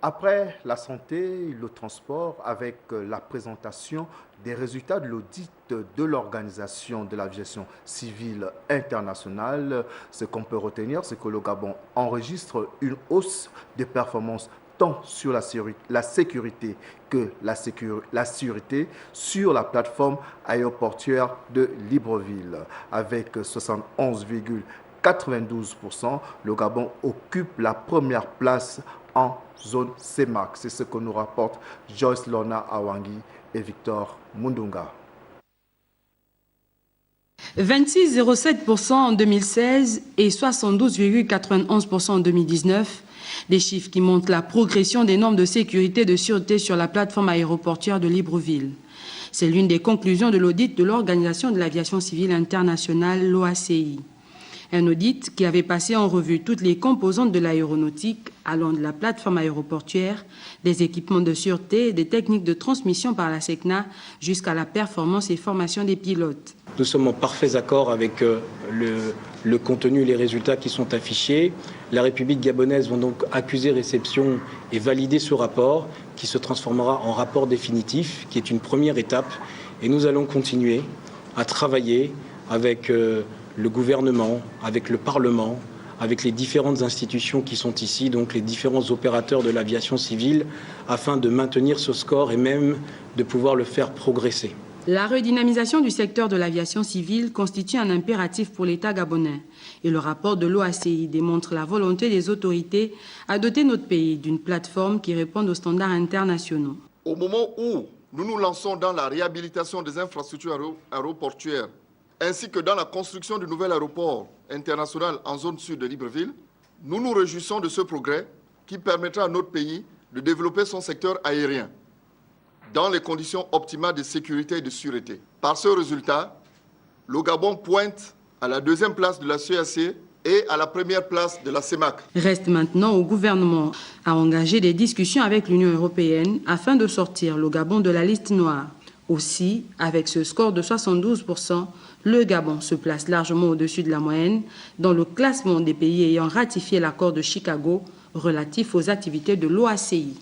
Après la santé, le transport, avec la présentation des résultats de l'audit de l'Organisation de l'aviation civile internationale, ce qu'on peut retenir, c'est que le Gabon enregistre une hausse de performance tant sur la sécurité que la sûreté sur la plateforme aéroportuaire de Libreville. Avec 71,92%, le Gabon occupe la première place en zone CEMAC. C'est ce que nous rapportent Joyce Lorna Awangi et Victor Mundunga. 26,07% en 2016 et 72,91% en 2019. Des chiffres qui montrent la progression des normes de sécurité et de sûreté sur la plateforme aéroportuaire de Libreville. C'est l'une des conclusions de l'audit de l'Organisation de l'aviation civile internationale, l'OACI. Un audit qui avait passé en revue toutes les composantes de l'aéronautique, allant de la plateforme aéroportuaire, des équipements de sûreté et des techniques de transmission par la SECNA jusqu'à la performance et formation des pilotes. Nous sommes en parfait accord avec le contenu et les résultats qui sont affichés. La République gabonaise va donc accuser réception et valider ce rapport qui se transformera en rapport définitif, qui est une première étape. Et nous allons continuer à travailler avec le gouvernement, avec le Parlement, avec les différentes institutions qui sont ici, donc les différents opérateurs de l'aviation civile, afin de maintenir ce score et même de pouvoir le faire progresser. La redynamisation du secteur de l'aviation civile constitue un impératif pour l'État gabonais. Et le rapport de l'OACI démontre la volonté des autorités à doter notre pays d'une plateforme qui réponde aux standards internationaux. Au moment où nous nous lançons dans la réhabilitation des infrastructures aéroportuaires, ainsi que dans la construction du nouvel aéroport international en zone sud de Libreville, nous nous réjouissons de ce progrès qui permettra à notre pays de développer son secteur aérien dans les conditions optimales de sécurité et de sûreté. Par ce résultat, le Gabon pointe à la deuxième place de la CAC et à la première place de la CEMAC. Reste maintenant au gouvernement à engager des discussions avec l'Union européenne afin de sortir le Gabon de la liste noire. Aussi, avec ce score de 72%, le Gabon se place largement au-dessus de la moyenne dans le classement des pays ayant ratifié l'accord de Chicago relatif aux activités de l'OACI.